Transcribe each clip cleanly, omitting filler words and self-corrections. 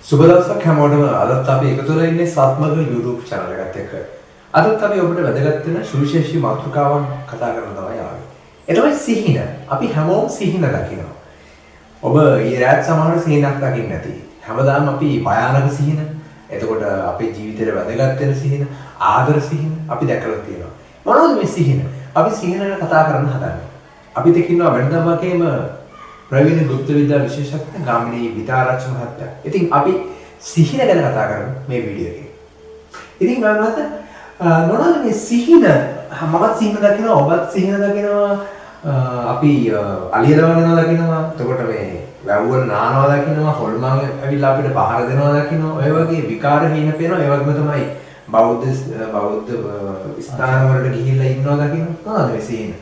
සුබ දවසක් හැමෝටම. අදත් අපි එකතු වෙලා ඉන්නේ සත්මග YouTube channel එකත් එක්ක. අදත් අපි ඔබට වැදගත් වෙන සුවිශේෂී මාතෘකාවන් කතා කරන්න තමයි ආවේ. ඒ තමයි සිහින. අපි හැමෝම සිහින දකිනවා. ඔබ ඊයේ රාත් සමහර සිහිනක් දකින්න නැති. හැමදාම අපි භයානක සිහින, එතකොට අපේ ජීවිතේට වැදගත් වෙන සිහින, ආදර සිහින අපි දැකලා තියෙනවා. මොනවද මේ සිහින? අපි සිහින ගැන කතා කරන්න හදන්නේ. අපි දෙකින්නවා වෙනදම වගේම ප්‍රවීණ ගුප්ත විද්‍යා විශේෂඥ ගාමිණී විතාරච්චි මහත්තයා. ඉතින් අපි සිහින ගැන කතා කරමු මේ වීඩියෝ එකේ. ඉතින් මොනවද මේ සිහින? මමත් සිහින දකිනවා, ඔබත් සිහින දකිනවා. අපි අලිය දවනවා දකිනවා. එතකොට මේ වැව්වල නානවා දකිනවා, හොල්මන් ඇවිල්ලා අපිට පහර දෙනවා දකිනවා. ඔය වගේ විකාර හීන පේනවා. ඒ වගේම තමයි බෞද්ධ ස්ථාන වලට ගිහිල්ලා ඉන්නවා දකිනවා. මොනවද මේ සිහින?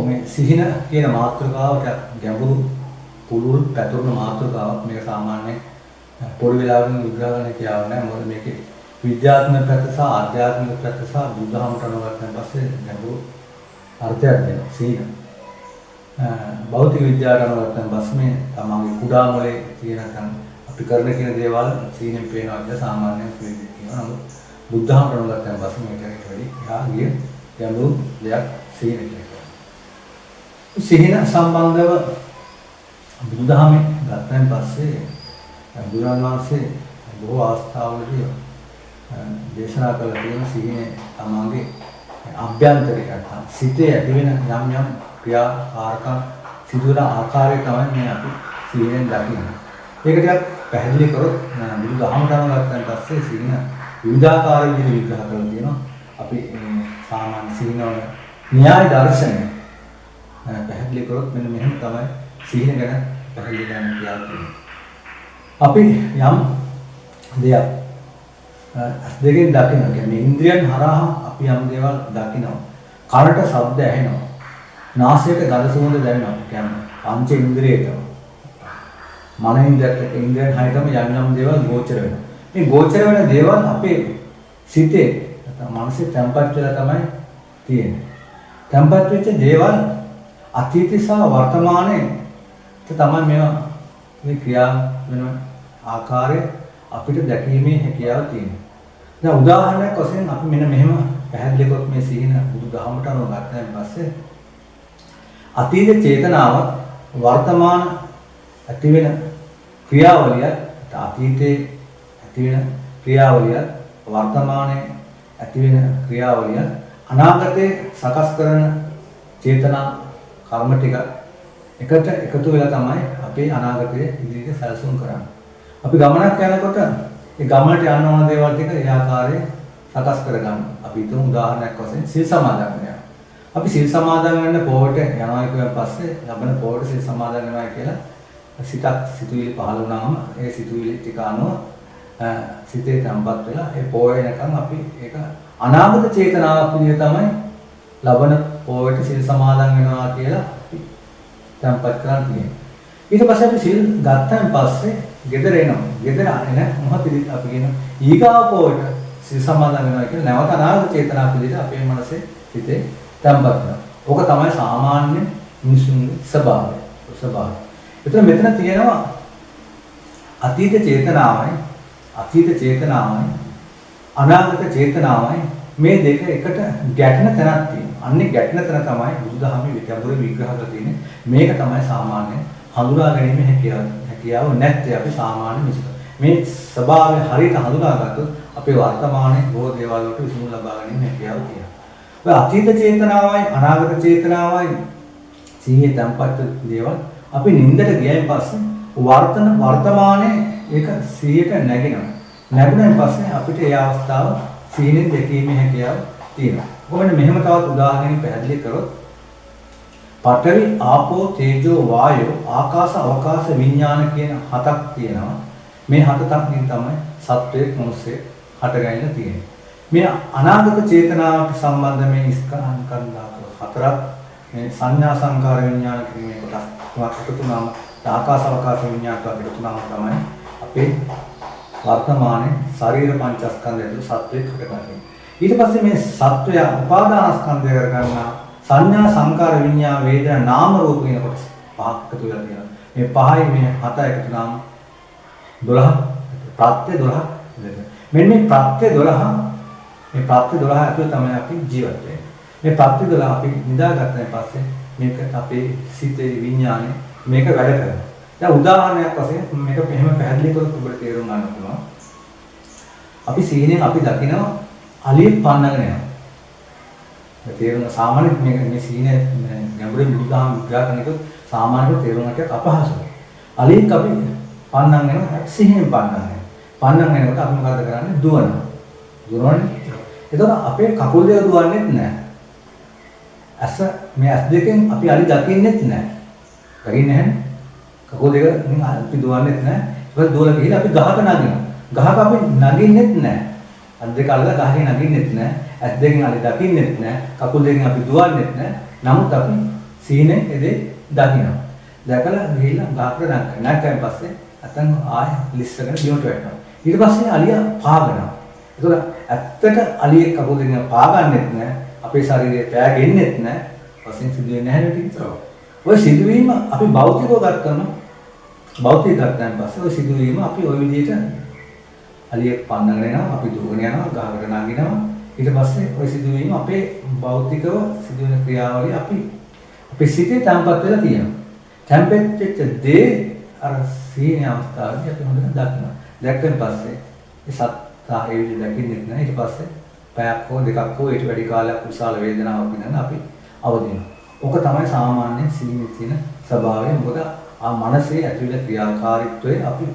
මේ සිහින කියන මාතෘකාවට ගැඹුරු පුළුල් පැතුරුණු මාතෘකාවක්. මේක සාමාන්‍යයෙන් පොඩි වෙලාවකින් විග්‍රහ කරන්න කියන්නේ නැහැ. මොකද මේකේ විද්‍යාත්මක පැත්ත සහ ආධ්‍යාත්මික පැත්ත සහ බුද්ධහමට අනුගතන් පස්සේ ගැඹුරු අර්ථයක් දෙනවා සිහින. භෞතික විද්‍යාවට අනුගතන් පස්සේ මේ තමන්ගේ කුඩා මොලේ තියෙන අපි කරන කියන දේවල් සිහිනෙන් පේනවා කියලා සාමාන්‍යයෙන් කියනවා. නමුත් බුද්ධහමට අනුගතන් පස්සේ මේකට වැඩි ගිය ගැඹුරු දෙයක් සිහින කියලා. සිහින සම්බන්ධව බුදුදහමේ ගත්තන් පස්සේ බුදුරජාණන් වහන්සේ බොහෝ අවස්ථාවලදී දේශනා කළ තියෙන සිහිනේ තමන්ගේ අභ්‍යන්තරයට සිතේ ඇතිවෙන යම් යම් ක්‍රියාකාරක සිදුවන ආකාරය තමයි මේ අපි සිහිනෙන් දකින්නේ. ඒක ටිකක් පැහැදිලි කරොත් බුදුදහමට අනුව ගත්තන් පස්සේ සිහින විවිධාකාර විදිහට විග්‍රහ කරලා තියෙනවා. අපි සාමාන්‍ය සිහින වල න්‍යාය දර්ශනය පැහැදිලි කරොත් මෙන්න මෙහෙම තමයි සිහින ගැන පැහැදිලි කරන්න කියන්නේ. අපි යම් දෙයක් දෙකෙන් දකිනවා. කියන්නේ ඉන්ද්‍රියන් හරහා අපි යම් දේවල් දකිනවා. කනට ශබ්ද ඇහෙනවා. නාසයට ගඳ සුවඳ දැනෙනවා. කියන්නේ පංච ඉන්ද්‍රියට. මනින්දට ඉන්ද්‍රියන් හයතම යම් යම් දේවල් ගෝචර වෙනවා. මේ ගෝචර වෙන දේවල් අපේ සිතේ නැත්නම් මනසේ තැම්පත් වෙලා තමයි තියෙන්නේ. තැම්පත් වෙච්ච දේවල් අතීත සහ වර්තමානයේ තමයි මේවා මේ ක්‍රියා වෙන ආකාරය අපිට දැකීමේ හැකියාව තියෙනවා. දැන් උදාහරණයක් වශයෙන් අපි මෙන්න මෙහෙම පැහැදිලි කරොත් මේ සිහින බුදුදහමට අනුව ගත්තන් පස්සේ අතීත චේතනාව වර්තමාන ඇති වෙන ක්‍රියාවලිය අතීතයේ ඇති වෙන ක්‍රියාවලිය වර්තමානයේ ඇති වෙන ක්‍රියාවලිය අනාගතයේ සකස් කරන චේතනා කර්ම ටික එකට එකතු වෙලා තමයි අපේ අනාගතයේ ඉදිරියට සැලසුම් කරන්නේ. අපි ගමනක් යනකොට ඒ ගමනට යන්න ඕන දේවල් ටික ඒ ආකාරයෙන් සකස් කරගන්න. අපි හිතමු උදාහරණයක් වශයෙන් සිල් සමාදන් වෙනවා. අපි සිල් සමාදන් වෙන්න පොවට යනවා කියන පස්සේ ලබන පොවට සිල් සමාදන් වෙනවා කියලා සිතක් සිතුවිලි පහළ වුණාම ඒ සිතුවිලි ටික අනුව සිතේ තැම්පත් වෙලා ඒ පොය වෙනකන් අපි ඒක අනාගත චේතනාවක් විදිහට තමයි ලබන පොයට සිල් සමාදන් වෙනවා කියලා තැම්පත් කරන් තියෙනවා. ඊට පස්සේ අපි සිල් ගත්තන් පස්සේ ගෙදර එනවා. ගෙදර එන මොහොතේදී අපි කියන ඊගාව පොයට සිල් සමාදන් වෙනවා කියලා නැවත අනාගත චේතනාවක් විදිහට අපේ මනසේ හිතේ තැම්පත් වෙනවා. ඕක තමයි සාමාන්‍ය මිනිසුන්ගේ ස්වභාවය. ඒතර මෙතන තියෙනවා අතීත චේතනාවයි අනාගත චේතනාවයි මේ දෙක එකට ගැටෙන තැනක් තියෙනවා. අන්නේ ගැටෙන තැන තමයි බුදුදහමේ විතබුරේ විග්‍රහ කරලා තියෙන්නේ. මේක තමයි සාමාන්‍ය හඳුනා ගැනීම හැකියාව නැත්තේ අපි සාමාන්‍ය මිනිස්සු. මේ ස්වභාවය හරියට හඳුනාගත්තොත් අපේ වර්තමානයේ බොහෝ දේවල් වලට විසඳුම් ලබා ගැනීම හැකියාව තියෙනවා. ඔය අතීත චේතනාවයි අනාගත චේතනාවයි සිහියේ තැම්පත් දේවල් අපි නින්දට ගියයින් පස්සේ වර්තමානයේ ඒක සිහියට නැගෙනවා. නැගුණාන් පස්සේ අපිට ඒ අවස්ථාව සිහිනෙන් දැකීමේ හැකියාව තියෙනවා. කොහොමද මෙහෙම තවත් උදාහරණයක් පැහැදිලි කරොත් පඨවි ආපෝ තේජෝ වායෝ ආකාශ අවකාශ විඥාන කියන හතක් තියෙනවා. මේ හතකින් තමයි සත්වයේ මොහොසේ හටගැනිලා තියෙන්නේ. මේ අනාගත චේතනාවට සම්බන්ධ මේ ස්කන්ධ හතරක් මේ සංඥා සංකාර විඥාන කියන මේ කොටස් තුනක් එකතු වුණාම ආකාශ අවකාශ විඥාන එකතු වුණාම තමයි අපේ වර්තමානයේ ශරීර පංචස්කන්ධය ඇතුළු සත්වයේ හටගන්නේ. ඊට පස්සේ මේ සත්වය උපාදානස්කන්ධය කරගන්නා සංඥා සංකාර විඤ්ඤාණ වේදනා නාම රූප කියන කොටස් පහක් එකතු වෙලා තියෙනවා. මේ පහයි මේ හත එකතු නම් 12 ප්‍රත්‍ය 12 මෙන්න මේ ප්‍රත්‍ය 12 ඇතුළේ තමයි අපි ජීවත් වෙන්නේ. මේ ප්‍රත්‍ය 12 අපි නිදාගත්තන් පස්සේ මේක අපේ සිතේ විඥානේ මේක වැඩ කරනවා. දැන් උදාහරණයක් වශයෙන් මේක එහෙම පැහැදිලි කරොත් ඔබට තේරුම් ගන්න පුළුවන්. අපි සීනෙන් අපි දකිනවා අලියෙක් පන්නගෙන යනවා. ඒ තේරුම සාමාන්‍ය මේ සීනේ ගැඹුරින් බුදුදහම විග්‍රහ කරනකොට සාමාන්‍යව තේරුම් ගන්නට අපහසුයි. අලියෙක් අපි පන්නන් යනවා සීනෙන් පන්නන් යනවා. පන්නන් යනකොට අපි මොකද කරන්නේ? දුවනනේ. එතකොට අපේ කකුල් දෙක දුවන්නේත් නැහැ. මේ ඇස් දෙකෙන් අපි අලි දකින්නෙත් නැහැ. දකින්නේ නැහැ. කකුල් දෙක අපි දුවන්නේත් නැහැ. ඒක දුවලා ගිහලා අපි ගහක නගිනවා. ගහක අපි නගින්නෙත් නැහැ. අත් දෙක අල්ලලා ගහේ නගින්නෙත් නැහැ. ඇස් දෙකෙන් අලි දකින්නෙත් නැහැ. කකුල් දෙකෙන් අපි දුවන්නෙත් නැහැ. නමුත් අපි සීනේ එදේ දකිනවා. දැකලා ගිහිල්ලා ගහකට නැග්ගන් පස්සේ අතන් ආයෙ ලිස්සගෙන බිමට වැටෙනවා. ඊට පස්සේ අලියා පාගනවා. ඒතකොට ඇත්තට අලියෙක් කකුල් දෙකෙන් පාගන්නෙත් නැහැ. අපේ ශරීරයේ පෑගෙන්නෙත් නැහැ. වශයෙන් සිදුවෙන්නේ නැහැ නේද? ඔය සිදුවීම අපි භෞතිකව ගන්න භෞතික ගත්තන් පස්සේ ඔය සිදුවීම අපි ওই විදිහට අලියෙක් පන්නගෙන යනවා, අපි දුවගෙන යනවා, ගහකට නගිනවා. ඊට පස්සේ ওই සිදුවීම අපේ භෞතිකව සිදුවෙන ක්‍රියාවලිය අපේ සිතේ තැම්පත් වෙලා තියෙනවා. තැම්පත් වෙච්ච දේ අර සීනේ අවස්ථාවේදී අපි හොඳට දකිනවා. දැක්කන් පස්සේ ඒ සත්තා ඒ විදිහ දකින්නෙත් නැහැ. ඊට පස්සේ පැයක් හෝ දෙකක් හෝ ඊට වැඩි කාලයක් විශාල වේදනාවක් විඳින අපි අවදි වෙනවා. ඕක තමයි සාමාන්‍ය සීනේ තියෙන ස්වභාවය. මොකද මනසේ ඇතුළේ ක්‍රියාකාරීත්වය අපි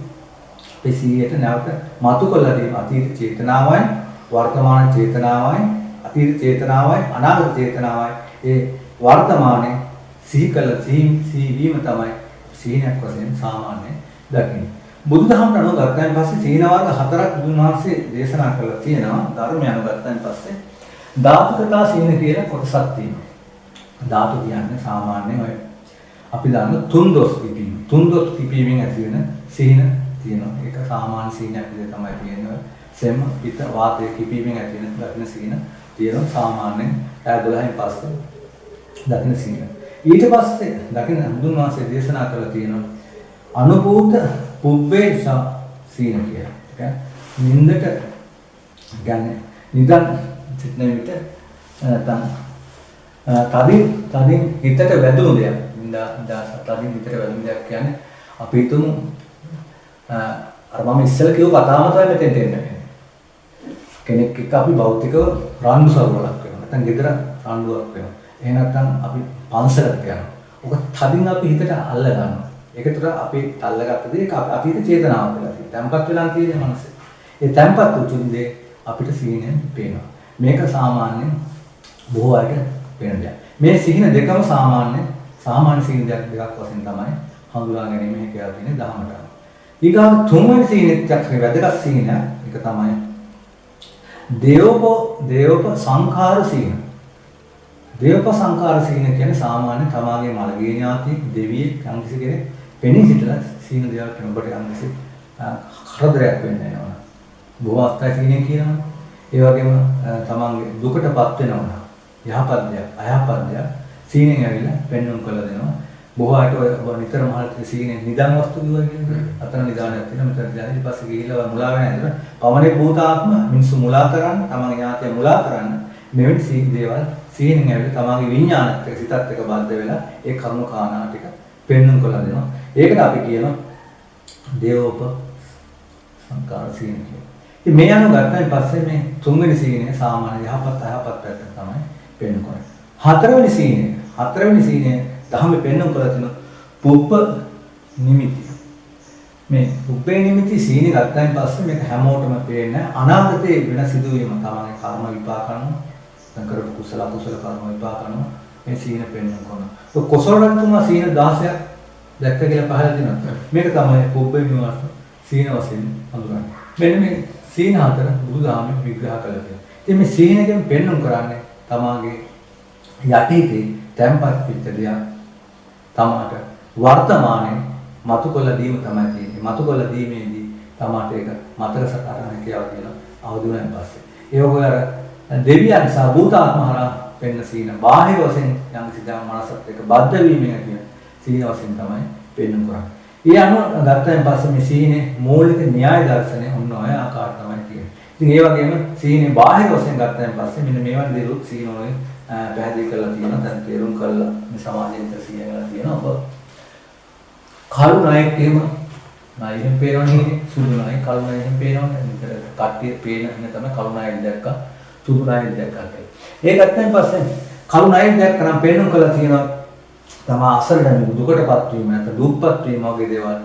සිහියට නැවත මතු කළ දීම අතීත චේතනාවයි වර්තමාන චේතනාවයි අතීත චේතනාවයි අනාගත චේතනාවයි ඒ වර්තමානයේ සිහි කළ සිහි වීම තමයි සීනයක් වශයෙන් සාමාන්‍ය දකින්නේ. බුදුදහම අනුව ගත්තන් පස්සේ සීන වර්ග හතරක් බුදුන් වහන්සේ දේශනා කරලා තියෙනවා. ධර්මය අනුව ගත්තන් පස්සේ ධාතුකතා සීන කියලා කොටසක් තියෙනවා. ධාතු කියන්නේ සාමාන්‍යයෙන් ඔය අපි දන්න තුන්දොස් කිපීම. තුන්දොස් කිපීමෙන් ඇති වෙන සීන තියෙනවා. ඒක සාමාන්‍ය සීනයක් විදිහට තමයි තියෙන්නේ. සෙම පිට වාතය කිපීමෙන් ඇති වෙන දකින්න සීන තියෙනවා. සාමාන්‍යයෙන් 12න් පස්සේ දකින්න සීන. ඊට පස්සේ දකින්න බුදුන් වහන්සේ දේශනා කරලා තියෙනවා අනුභූත පුබ්බේ සීන කියලා. ඒක නින්දට ගන්නේ නිදන් සිටන විට නැත්නම් තදින් හිතට වැදුණු දෙයක්. තදින් හිතට වැදුණු දෙයක් කියන්නේ අපි හිතමු අර මම ඉස්සෙල්ලා කියව කතාවම තමයි මෙතෙන්ට එන්නේ. කෙනෙක් එක්ක අපි භෞතිකව රණ්ඩු සරුවලක් වෙනවා. නැත්නම් ගෙදර රණ්ඩුවක් වෙනවා. එහෙ නැත්නම් අපි පන්සලට යනවා. ඔක තදින් අපි හිතට අල්ල ගන්නවා. ඒක තුර අපි අල්ලගත්ත දේ අපිට චේතනාවක් වෙලා තියෙනවා. තැම්පත් වෙලා තියෙන මනසේ. ඒ තැම්පත් උතුම් දේ අපිට සීනෙන් පේනවා. මේක සාමාන්‍යයෙන් බොහෝ අයට වෙන දෙයක්. මේ සිහින දෙකම සාමාන්‍ය සිහින දෙකක් වශයෙන් තමයි හඳුනා ගැනීම කියලා තියෙන දහමට. ඊගාව තුන්වෙනි සීනෙත් වැදගත් සීන එක තමයි දේවප සංඛාර සීන. දේවප සංඛාර සීන කියන්නේ සාමාන්‍ය තමාගේ මළගේ ඥාති දෙවියෙක් යම්කිසි කෙනෙක් පෙනී සිටලා සීන දේවල් කෙනෙකුට යම්කිසි කරදරයක් වෙන්නේ නැහැ. බොහෝ අවස්ථා සීනේ කියනවා. ඒ වගේම තමන්ගේ දුකටපත් වෙනවා. යහපත් දෙයක් අයහපත් දෙයක් සීනෙන් ඇවිල්ලා පෙන්වන්න කළ දෙනවා. බොහෝ අයට ඔය නිතරම අහලා සීනේ නිදාන වස්තු දුවා කියන්නේ. අතන නිදානයක් තියෙනවා. මෙතන නිදාන ඊට පස්සේ ගිහිල්ලා මුලා වෙන ඇතුළ පවනේ භූතාත්ම මිනිස්සු මුලා කරන්න, තමන්ගේ ඥාතිය මුලා කරන්න මෙවැනි සීන දේවල් සීනෙන් ඇවිල්ලා තමන්ගේ විඥානත් එක්ක සිතත් එක්ක බද්ධ වෙලා ඒ කර්ම කාරණා ටික පෙන්වන්න කළ දෙනවා. ඒකට අපි කියනවා දේවෝප සංකාර සීන කියලා. ඉතින් මේ අනුව ගත්තන් පස්සේ මේ තුන්වෙනි සීනේ සාමාන්‍ය යහපත් අයහපත් පැත්ත තමයි පෙන්වන්න කරන්නේ. හතරවෙනි සීනේ දහමේ පෙන්වන්න කරලා තියෙන පුප්ප නිමිති. මේ පුප්පේ නිමිති සීනේ ගත්තන් පස්සේ මේක හැමෝටම පේන්නේ අනාගතයේ වෙන සිදුවීම තමයි කර්ම විපාක කරනවා. දැන් කරපු කුසල අකුසල කර්ම විපාක කරනවා. මේ සීන පෙන්වන්න කරනවා. ඒ කුසල රත්තුමා සීන 16ක් දැක්ක කියලා පහල දෙනවා. මේක තමයි පුප්පේ නිවාස සීන වශයෙන් හඳුනන්නේ. මෙන්න මේ සීන හතර බුදුදහමේ විග්‍රහ කළා කියලා. ඉතින් මේ සීනයෙන් පෙන්වන්න කරන්නේ තමාගේ යටිහිතේ තැම්පත් වෙච්ච දෙයක් තමාට වර්තමානයේ මතු කළ දීම තමයි තියෙන්නේ. මතු කළ දීමේදී තමාට ඒක මතක සටහන කියලා කියනවා අවදුණන් පස්සේ. ඒ වගේ අර දෙවියන් සහ භූතාත්මහරා පෙන්න සීන බාහිර වශයෙන් යම් සිතම මනසත් එක්ක බද්ධ වීමෙන් ඇති සීන වශයෙන් තමයි පෙන්වන්න කරන්නේ. ඒ අනුව ගත්තයින් පස්සේ මේ සීනේ මූලික න්‍යාය දර්ශනය ඔන්න ඔය ආකාරයට තමයි තියෙන්නේ. ඉතින් ඒ වගේම සීනේ බාහිර වශයෙන් ගත්තයින් පස්සේ මෙන්න මේවන් දෙලුත් සීන වලින් පැහැදිලි කරලා තියෙනවා. දැන් තේරුම් කරලා මේ සමාජයෙන් සීනලා තියෙනවා. ඔබ කළු ණයෙක් එහෙම ණයෙන් පේනවනේ සුදු ණය කළු ණයෙන් පේනවනේ. විතර කට්ටිය පේන ඉන්න තමයි කළු ණයෙක් දැක්කා සුදු ණයෙක් දැක්කා කියලා. ඒ ගත්තයින් පස්සේ කළු ණයෙක් දැක්කනම් පේනුම් කරලා තියෙනවා තමා අසරණ දුකටපත් වීම නැත්නම් දුක්පත් වීම වගේ දේවල්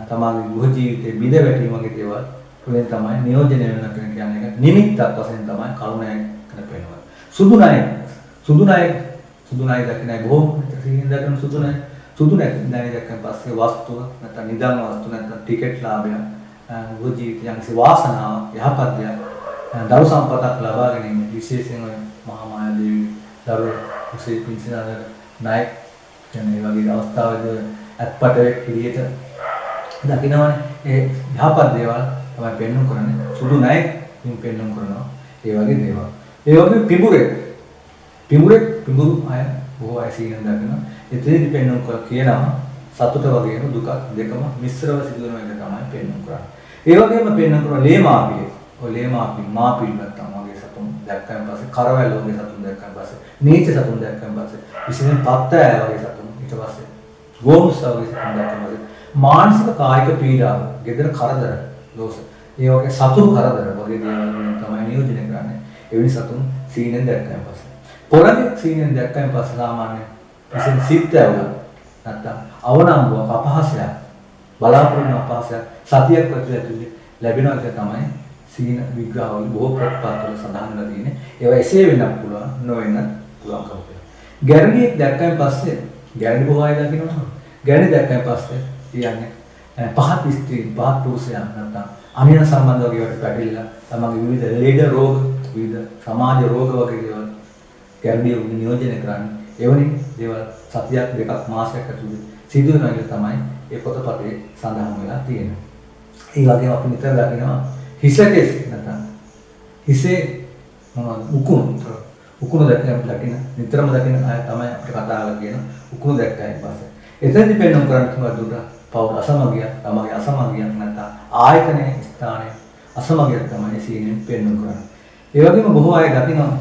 තමාගේ ගෘහ ජීවිතේ බිඳ වැටීම වගේ දේවල් වලින් තමයි නියෝජනය වෙන කියන්නේ එක නිමිත්තක් වශයෙන් තමයි කරුණාවෙන් කරන පේනවා. සුදු ණය දකින්නයි බොහොම තීන් දකින්න සුදු ණය දැක්කන් පස්සේ වස්තුව නැත්නම් නිදාන වස්තු නැත්නම් ටිකට් ලාභය ගෘහ ජීවිතයන්ගේ වාසනාව යහපත් දෙයක් දරු සම්පතක් ලබා ගැනීම විශේෂයෙන් මහා මායා දේවී දරු කුසේ පිංසිනාද ණය කියන්නේ වගේ අවස්ථාවේදී අත්පට එළියට දකින්නවනේ ඒ යහපත් දේවල් තමයි පෙන්වන්න කරන්නේ සුදු ණය පෙන්වන්න කරනවා ඒ වගේ දේවල් ඒ වගේ පිඹුරු අය බොහෝ අය සීනෙන් දකිනවා එතනදි පෙන්වන්න කියනවා සතුට වගේම දුක දෙකම මිශ්‍රව සිදුවන එක තමයි පෙන්වන්න කරන්නේ ඒ වගේම පෙන්වන්න කරන ලේමාපිය ඔය ලේමාපිය මාපිය නැත්තම් වගේ සතුන් දැක්කන් පස්සේ කරවැල් වගේ සතුන් දැක්කන් පස්සේ නීච සතුන් දැක්කන් පස්සේ විශේෂයෙන් පත්තය වගේ සතුන් ඊට පස්සේ ගෝමුසාවගේ සතුන් දැක්කන් පස්සේ මානසික කායික පීඩාව, gedara කරදර, දෝෂ. ඒ වගේ සතුන් කරදර වගේ දේවල් තමයි නියෝජනය කරන්නේ. එවැනි සතුන් සීනෙන් දැක්කයන් පස්සේ. පොළගේ සීනෙන් දැක්කයන් පස්සේ සාමාන්‍ය විශේෂ සිත් ඇවුල නැත්තම් අවනම්බුවක් අපහාසයක් බලාපොරොත්තු අපහාසයක් සතියක් ඇතුළත ලැබෙනවා කියලා තමයි සීන විග්‍රහවල බොහෝ ප්‍රත්‍යක්ෂවල සඳහන් වෙලා තියෙන්නේ. ඒවා එසේ වෙන්නත් පුළුවන්, නොවෙන්නත් පුළුවන් කවුද. ගැරණියෙක් දැක්කයන් පස්සේ ගැරණි බොහෝ අය දකින්නවා. ගැරණි දැක්කයන් පස්සේ කියන්නේ පහත් ස්ත්‍රී පහත් පුරුෂයන් නැත්නම් අනියන සම්බන්ධ වගේ වට පැටලිලා තමගේ විවිධ ලේඩ රෝග විවිධ සමාජ රෝග වගේ දේවල් ගැරණිය නියෝජනය කරන්නේ එවැනි දේවල් සතියක් දෙකක් මාසයක් ඇතුළත සිදු වෙනවා කියලා තමයි ඒ පොතපතේ සඳහන් වෙලා තියෙන්නේ. ඒ වගේම අපි නිතර දකිනවා හිසකෙස් නැත්නම් හිසේ උකුණු දකින නිතරම දකින අය තමයි අපිට කතා කරලා කියන උකුණු දැක්කයින් පස්සේ එතෙන්දි පෙන්වන්න කරන්නේ තුන දුර පවුල අසමගිය තමගේ අසමගියක් නැත්නම් ආයතනයේ ස්ථානයේ අසමගියක් තමයි සීනෙන් පෙන්වන්න කරන්නේ. ඒ වගේම බොහෝ අය දකිනවා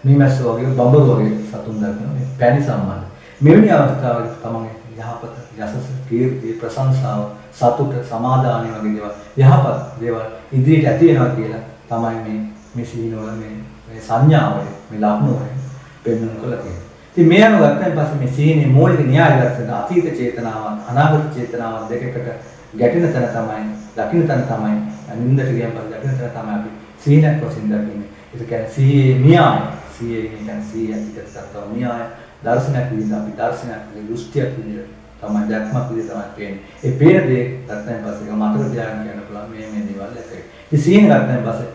මීමැස්ස වගේ බඹරු වගේ සතුන් දකිනවා පැණි සම්බන්ධ. මෙවැනි අවස්ථාවල තමගේ යහපත යසස කීර්තිය ප්‍රශංසාව සතුට සමාදානය වගේ දේවල් යහපත් දේවල් ඉදිරියට ඇති වෙනවා කියලා තමයි මේ සීනවල මේ සංඥාවල මේ ලක්ෂණ වලින් පෙන්වන්න කළ තියෙන්නේ. ඉතින් මේ අනුව ගත්තන් පස්සේ මේ සීනේ මූලික න්‍යාය දර්ශන අතීත චේතනාවන් අනාගත චේතනාවන් දෙකකට ගැටෙන තැන තමයි දකින්න තැන තමයි නින්දට ගියන් පස්සේ දකින්න තැන තමයි අපි සීනක් වශයෙන් දකින්නේ. ඒක කියන්නේ සීයේ න්‍යාය. සීයේ කියන්නේ සීය අතීතසත්ව න්‍යාය දර්ශනයක් විදිහට අපි දර්ශනයක් දෘෂ්ටියක් විදිහට තමයි දැක්මක් විදිහට තමයි පේන්නේ. ඒ පේන දේ ගත්තන් පස්සේ මතක තියාගන්න කියන්න පුළුවන් මේ දේවල් ඇතේ. ඉතින් සීන ගත්තන් පස්සේ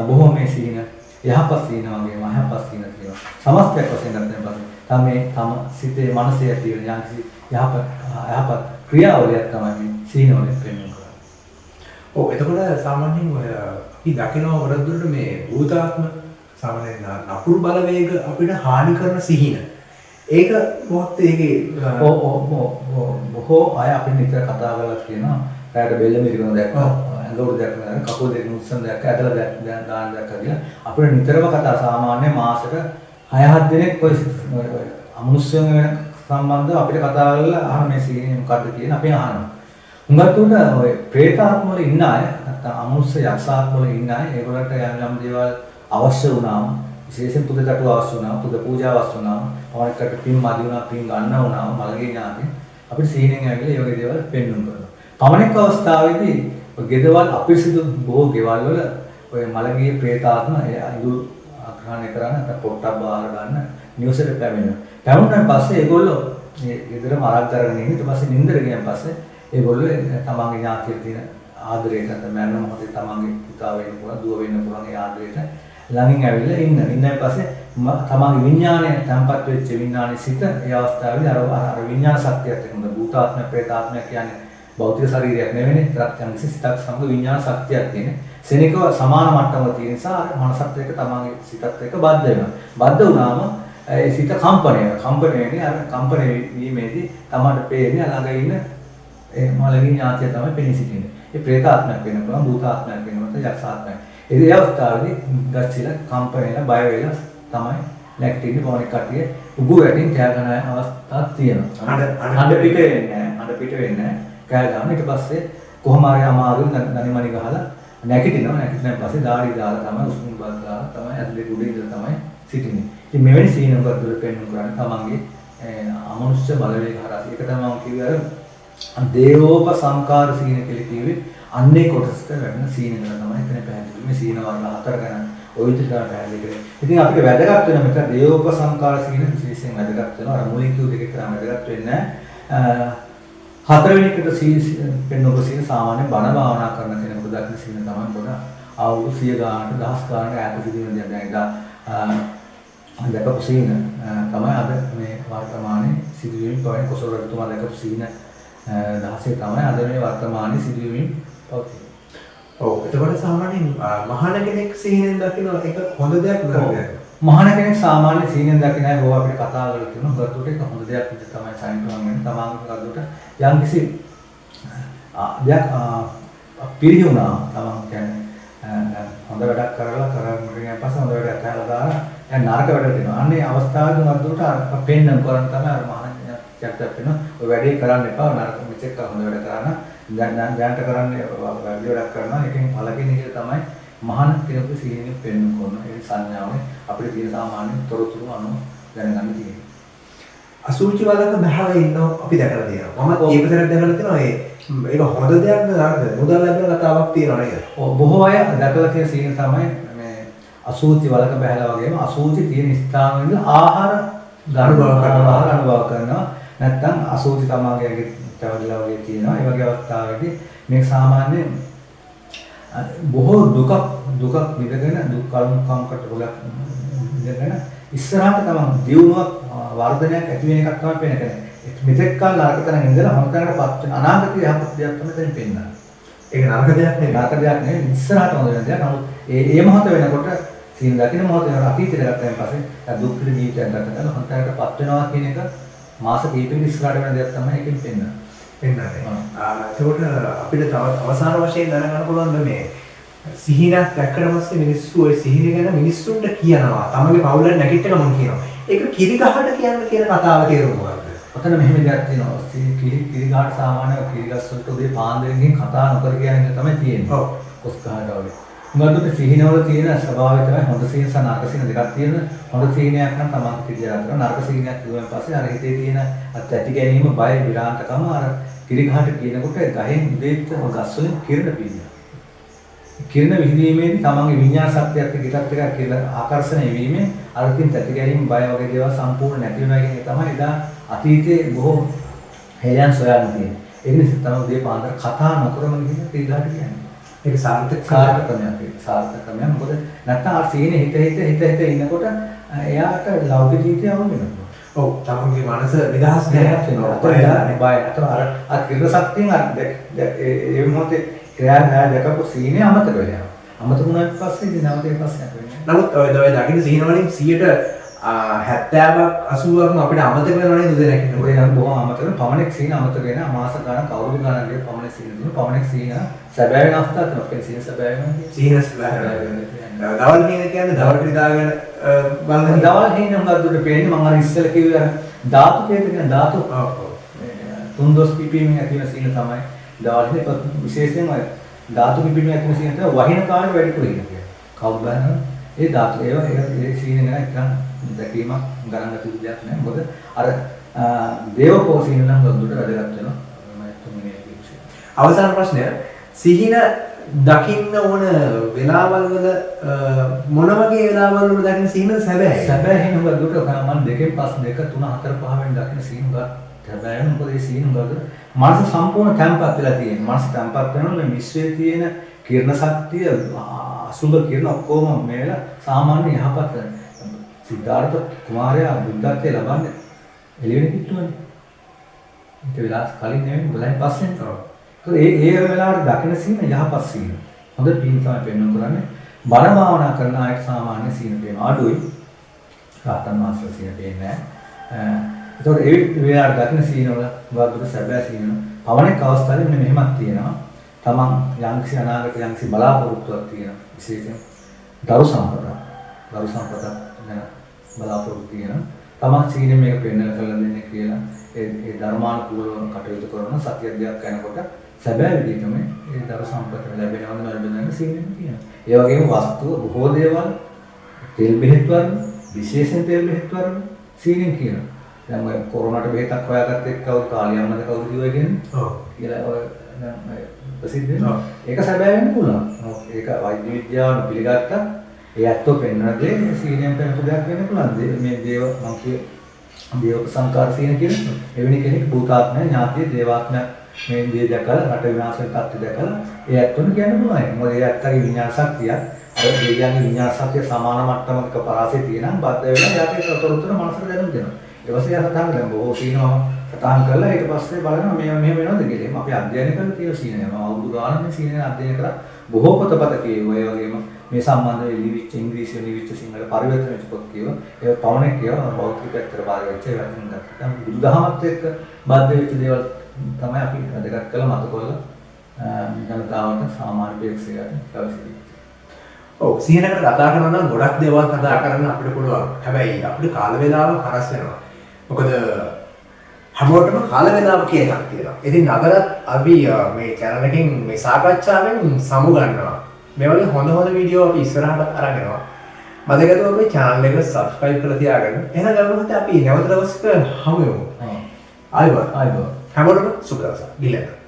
බොහෝ මේ සීන යහපත් සීන වගේම අයහපත් සීන තියෙනවා. සමස්තයක් වශයෙන් ගත්තන් පස්සේ තම සිතේ මනසේ ඇති වෙන යම්කිසි යහපත් ක්‍රියාවලියක් තමයි මේ සීන වලින් පෙන්වන්නේ. ඔව් එතකොට සාමාන්‍යයෙන් ඔය අපි දකිනවා වරද්දුරට මේ භූතාත්ම සාමාන්‍යයෙන් නපුරු බලවේග අපිට හානි කරන සිහින. ඒක මොකක්ද ඒකේ බොහෝ අය අපිට නිතර කතා කරලා කියනවා රැයට බෙල්ල මිරිකන දැක්කා ඇඟවල දැක්කා කකුල් දෙක උස්සන දැක්කා ඇටල දාන දැක්කා කියලා අපිට නිතරම කතා සාමාන්‍ය මාසෙක 6-7 දිනක් ඔය අමනුෂ්‍යයන් වෙන සම්බන්ධව අපිට කතා කරලා අහන මේ සීනේ මොකද්ද කියන අපි අහනවා. හුඟක් උඩ ඔය ප්‍රේතාත්ම වල ඉන්න අය නැත්නම් අමනුෂ්‍ය යක්ෂාත්ම වල ඉන්න අය ඒගොල්ලන්ට යම් දේවල් අවශ්‍ය වුණාම විශේෂයෙන් පුද කටු අවශ්‍ය වුණාම පුද පූජා අවශ්‍ය වුණාම පවණකට පින් මදි වුණා පින් ගන්න වුණාම මලගේ ඥාති අපිට සීනෙන් ඇවිල්ලා ඒ වගේ දේවල් පෙන්වන්න කරනවා. පවණික අවස්ථාවේදී ඔය ගෙදවල් අපිරිසිදු බොහෝ ගෙවල් වල ඔය මලගේ ප්‍රේතාත්ම ඉදු ආග්‍රහණය කරන නැත්නම් පොට්ටබ්බ ආහාර ගන්න නිවස් එකට පැමිණෙනවා. පැමුණාන් පස්සේ ඒගොල්ලෝ මේ ගෙදරම ආරක් කරගෙන ඉන්න ඊට පස්සේ නින්දර ගියන් පස්සේ ඒගොල්ලෝ තමන්ගේ ඥාතියට තියෙන ආදරයට නැත්නම් මරණ මොහොතේ තමන්ගේ පුතා වෙන්න පුළුවන් දුව වෙන්න පුළුවන් ඒ ආදරයට ළඟින් ඇවිල්ලා ඉන්නන් පස්සේ තමන්ගේ විඥානය තැම්පත් වෙච්ච විඥානයේ සිට ඒ අවස්ථාවේදී අර විඥාන ශක්තියත් එක්ක භූතාත්ම ප්‍රේතාත්ම කියන්නේ භෞතික ශරීරයක් නෙවෙයි ත්‍ක්යන් සිතක් සමග විඥාන ශක්තියක් තියෙන සෙනිකව සමාන මට්ටමක තියෙන නිසා අර මනසත් එක්ක තමන්ගේ සිතත් එක්ක බද්ධ වෙනවා. බද්ධ වුණාම ඒ සිත කම්පණය වෙන්නේ අර කම්පණය වීමේදී තමයි පේන්නේ ළඟ ඉන්න ඒ මළගිනි ඥාතිය තමයි පෙනී සිටින්නේ. ඒ ප්‍රේතාත්මයක් වෙන්න පුළුවන්, භූතාත්මයක් වෙන්න පුළුවන්, යක්ෂාත්මයක්. ඒ අවස්ථාවේදී ගස්සිලා කම්පණයලා බය වෙලා තමයි නැගිටින්නේ මොනික කටිය උගු වැටින් කෑ ගන්න අවස්ථාවක් තියෙනවා. හඬ පිට වෙන්නේ නැහැ. හඬ පිට වෙන්නේ නැහැ. කෑ ගන්න ඊට පස්සේ කොහොම හරි අමාරුවෙන් නනිමනි ගහලා නැගිටිනවා. නැගිටින පස්සේ දාඩි දාලා තමයි උස්මුන් බස් දාලා තමයි ඇතුලේ උඩ ඉඳලා තමයි සිටින්නේ. ඉතින් මෙවැනි සීනක දුර පෙන්වන්න කරන්නේ තමන්ගේ අමනුෂ්‍ය බලවේග හරහා. ඒක තමයි මම කිව්වේ අර දේවෝප සංකාර සීන කියලා කිව්වේ. අන්නේ කොටසට වැඩෙන සීන වල තමයි එතන පැහැදිලි. මේ සීන වල හතර ගණන් ඔය විදිහට පැහැදිලි කරේ. ඉතින් අපිට වැදගත් වෙන මෙතන දේවෝප සංකාර සීන විශේෂයෙන් වැදගත් වෙනවා. අර මූලික කිව් දෙකේ තරම් වැදගත් වෙන්නේ නැහැ. හතරවෙනි එකට සීන පෙන්වපු සීන සාමාන්‍ය බණ භාවනා කරන කෙනෙකුට දක්න සීන තමයි පොඩ අවුරුදු 100 ගානකට දහස් ගානකට ඈත සිටින දේ දැන් දැකපු සීන තමයි අද මේ වර්තමානයේ සිදුවීම් පවෙන් කොසල් රජතුමා දැකපු සීන 16 තමයි අද මේ වර්තමානයේ සිදුවීම් පවතින. ඔව් එතකොට සාමාන්‍යයෙන් මහාන කෙනෙක් සීනෙන් දකින්න එක හොඳ දෙයක් නේද? මහාන කෙනෙක් සාමාන්‍ය සීනෙන් දකින්න අය ඕවා අපිට කතා කරලා තියෙනවා. ගත්තොත් ඒක හොඳ දෙයක් විදිහට තමයි සයින්තුන් වෙන්නේ. තමාගේ ගත්තොත් යම් කිසි දෙයක් පිළිහුණා තමන් කියන්නේ හොඳ වැඩක් කරලා කරගෙන පස්සේ හොඳ වැඩක් කරලා දාලා දැන් නරක වැඩ දෙනවා. අන්නේ අවස්ථාවේදී වද්දුට පෙන්නම් කරන් තමයි අර මහාන චක්කත් වෙනවා. ඔය වැඩේ කරන්න එපා. නරක මෙච්චර හොඳ වැඩ කරන්න. දැනට කරන්නේ වැඩි වැඩක් කරනවා. ඒකෙන් පළකින එක තමයි මහාන කෙනෙකු සීනෙන් පෙන්වන්න කරන ඒ සංඥාවේ අපිට තියෙන සාමාන්‍ය තොරතුරු අනුව දැනගන්න තියෙනවා. අසුචි වලක බහව ඉන්නව අපි දැකලා තියෙනවා. මම ඒක විතරක් දැකලා තියෙනවා. ඒක හොඳ දෙයක් නේද? මුදල් ලැබෙන කතාවක් තියෙනවා නේද? ඔව් බොහෝ අය දැකලා තියෙන සීන තමයි මේ අසුචි වලක බහලා වගේම අසුචි තියෙන ස්ථානවල ආහාර අනුභව කරනවා. නැත්නම් අසුචි තමයිගේ තවදලා වගේ තියෙනවා. ඒ වගේ අවස්ථාවකදී මේ සාමාන්‍ය බොහෝ දුකක් විඳගෙන දුක් කම්කට ගොඩක් විඳගෙන ඉස්සරහට තමයි දියුණුවක් වර්ධනයක් ඇති වෙන එකක් තමයි පේන්නේ. මෙතෙක් කල් නරකතන ඉඳලා හොඳටපත් වෙන අනාගතයේ යහපත් දෙයක් තමයි දැන් පේන්නේ. ඒක නරක දෙයක් නෙවෙයි. නරක දෙයක් නෙවෙයි. ඉස්සරහට හොඳ වෙන දෙයක්. නමුත් ඒ මොහොත වෙනකොට සීන් දකින්න මොහොත වෙන අතීතයට ගත්තයින් පස්සේ දුක් පිළ ජීවිතයක් ගත කරලා හොඳටපත් වෙනවා කියන එක මාස කිහිපයක ඉස්සරහට වෙන දෙයක් තමයි ඒකෙන් පේන්නේ. එතකොට අපිට තව අවසාන වශයෙන් දැනගන්න පුළුවන් මේ සිහිනක් දැක්කට පස්සේ මිනිස්සු ওই සිහින ගැන මිනිස්සුන්ට කියනවා. තමගේ පවුලෙන් නැගිට ගමන් කියනවා. ඒක කිරිගහට කියන්න කියන කතාව තේරුම මොකක්ද? ඔතන මෙහෙම දෙයක් තියෙනවා. කිරිගහට සාමාන්‍ය කිරිගස් වලට උදේ පාන්දරකින් කතා නොකර කියන එක තමයි තියෙන්නේ. ඔව්. කොස් ගහට වගේ. මොකද සිහිනවල තියෙන ස්වභාවය තමයි හොඳ සිහින සහ නරක සිහින දෙකක් තියෙනවා. හොඳ සිහිනයක් නම් තමන් කිරියා කරනවා. නරක සිහිනයක් කිව්වන් පස්සේ අර හිතේ තියෙන ඇති ගැනීම බය විරාන්තකම අර කිරිගහට කියනකොට ගහෙන් උදේට ගස් වලින් කිරණ පිළිනවා. කිරණ විහිදීමේදී තමන්ගේ විඤ්ඤාණ ශක්තියත් එක්ක එකත් එකක් කියලා ආකර්ෂණය වීමෙන් අරකින් තැති ගැනීම බය වගේ දේවල් සම්පූර්ණ නැති වෙනවා කියන එක තමයි එදා අතීතයේ බොහෝ හේයන් සොයන්න තියෙන්නේ. ඒ නිසා තමයි උදේ පාන්දර කතා නොකරම කියන කිරිගහට කියන්නේ. ඒක සාර්ථක ක්‍රමයක්. මොකද නැත්නම් අර සීනේ හිත ඉන්නකොට එයාට ලෞකික ජීවිතය අවුල් වෙනවා. ඔව් තමන්ගේ මනස නිදහස් වෙනවා. බය නැත්නම් අර කිරණ ශක්තියෙන් අර ඒ මොහොතේ ක්‍රියා දැකපු සීනේ අමතක වෙනවා. අමතක වුණාට පස්සේ ඉතින් නැවතේ ප්‍රශ්නයක් වෙන්නේ. නමුත් ඔය දකින්න සීන වලින් 70ක් 80ක්ම අපිට අමතක වෙනවා නේද උදේ ඔය නම් බොහොම අමතක වෙන පමණක් සීන අමතක වෙන මාස ගණන් කවුරු ගණන් ගිය පමණක් සීන දුන්න පමණක් සීන සැබෑ වෙන අවස්ථා තමයි. අපේ සීන සැබෑ වෙනවා. සීන සැබෑ වෙනවා. දවල් කියන්නේ දවල් පිළිදාගෙන බලන දවල් හේන උඟද්දුට පේන්නේ මම අර ඉස්සෙල්ලා කිව්වේ ධාතු කේත කියන ධාතු තුන්දොස් පිපීමෙන් ඇති වෙන සීන තමයි දවල් හේ විශේෂයෙන්ම ධාතු පිපීමෙන් ඇති වෙන සීන තමයි වහින කාණ්ඩ වැඩිපුර ඉන්නේ. කවුද බලන්න ඒ ධාතු ඒ සීන ගැන එකක් දැකීමක් ගණන් ගත යුතු දෙයක් නෑ. මොකද අර දේවකෝ සීන නම් ගොඩට වැදගත් වෙනවා. මම තුන්වෙනි එක අවසාන ප්‍රශ්නය සිහින දකින්න ඕන වෙලාවල් වල මොන වගේ වෙලාවල් වල දකින්න සීන සැබෑයි. සැබෑ හිම ගොඩට මම 2 5 2 3 4 5 වෙනි දකින්න සීන ගන්න සැබෑ වෙන මොකද ඒ සීන ගොඩට මනස සම්පූර්ණ තැම්පත් වෙලා තියෙනවා. මනස තැම්පත් වෙනකොට මේ විශ්වයේ තියෙන කිරණ ශක්තිය අසුබ කිරණ ඔක්කොම මේලා සාමාන්‍ය යහපත් සිද්ධාර්ථ කුමාරයා බුද්ධත්වයේ ලබන්නේ එළිවෙන කිට්ටුවනේ. ඒක වෙලාස් කලින් නෙවෙයි බලයි පස්සේ තමයි. ඒ වෙලාවට දකින්න සීන යහපත් සීන. හොඳ පින් තමයි පෙන්වන්න කරන්නේ. බණ භාවනා කරන අයට සාමාන්‍ය සීන පේන අඩුයි. රාතන් වහන්සේලා සීන පේන්නේ නැහැ. ඒතකොට ඒ වෙලාවට දකින්න සීන වල වර්ධක සැබෑ සීන පවණක අවස්ථාවේ මෙන්න මෙහෙමක් තියෙනවා. තමන් යම්කිසි අනාගත යම්කිසි බලාපොරොත්තුවක් තියෙනවා. විශේෂයෙන් දරු සම්ප්‍රදාය. දරු සම්ප්‍රදාය ගැන බලාපොරොත්තු තියෙනවා. තමන් සීන මේක පෙන්වලා කරලා දෙන්නේ කියලා ඒ ධර්මානුකූලව කටයුතු කරන සත්‍ය දෙයක් යනකොට සැබෑ විදිහටම ඒ දරු සම්ප්‍රදාය ලැබෙනවද නැද්ද සීනෙම තියෙනවා. ඒ වගේම වස්තුව බොහෝ දේවල් තෙල් බෙහෙත් වර්ග විශේෂයෙන් තෙල් බෙහෙත් වර්ග සීනෙන් කියනවා. දැන් ඔය කොරෝනාට බෙහෙතක් හොයාගත්ත එක්ක කවුරු කාලියම්මද කවුරු කිව්වා කියන්නේ? ඔව්. කියලා ඔය දැන් ප්‍රසිද්ධ වෙනවා. ඒක සැබෑ වෙන්න පුළුවන්. ඒක වෛද්‍ය විද්‍යාව පිළිගත්තා. ඒ ඇත්තෝ පෙන්වන දේ සීනෙන් පෙන්වපු දෙයක් වෙන්න පුළුවන්. මේ දේව මම කිය දේව සංකාර සීන කියන්නේ එවැනි කෙනෙක් භූතාත්මය ඥාතිය දේවාත්මය මේ දේ දැකලා රට විනාශ වෙන තත්ත්වය දැකලා ඒ ඇත්තොන් කියන්න පුළුවන්. මොකද ඒ ඇත්තගේ විඤ්ඤාණ ශක්තිය අර දෙවියන්ගේ විඤ්ඤාණ ශක්තිය සමාන මට්ටමක පරාසය තියෙනම් බද්ධ වෙලා යාතේ තොරතුරු මනසට දැනුම් දෙනවා. ඊට පස්සේ යා සතහන් කරනවා බොහෝ සීනවා සතහන් කරලා ඊට පස්සේ බලනවා මෙහෙම වෙනවද කියලා. එහෙනම් අපි අධ්‍යයනය කරලා තියෙන සීනය. මම අවුරුදු ගානක් මේ සීනය අධ්‍යයනය කරා. බොහෝ පොතපත කියවුවා. ඒ වගේම මේ සම්බන්ධව ලිවිච්ච ඉංග්‍රීසි ලිවිච්ච සිංහල පරිවර්තන වෙච්ච පොත් කියවුවා. ඒක පවණක් කියවුවා බෞද්ධ පැත්තට බාර වෙච්ච ඒවා ගත්තා. බුදුදහමත් එක්ක බද්ධ වෙච්ච දේවල් තමයි අපි අදගත් කළ මතකවල ජනතාවට සාමාන්‍ය ප්‍රේක්ෂකයන්ට පැවසෙන්නේ. ඔව් සීනකට කතා කරනවා නම් ගොඩක් දේවල් කතා කරන්න අපිට පුළුවන්. හැබැයි අපිට කාල වේලාව හරස් වෙනවා. මොකද හැමෝටම කාල වේලාව කියන එකක් තියෙනවා. ඉතින් අදත් අපි මේ channel එකෙන් මේ සාකච්ඡාවෙන් සමු ගන්නවා. මේ වගේ හොඳ වීඩියෝ අපි ඉස්සරහට අරගෙනවා. මතකද ඔබේ channel එක subscribe කරලා තියාගන්න. එහෙනම් ගමනට අපි නැවත දවසක හමු වෙමු. ආයිබෝන්. ආයිබෝන්. හැමෝටම සුබ දවසක්. ගිලන්න.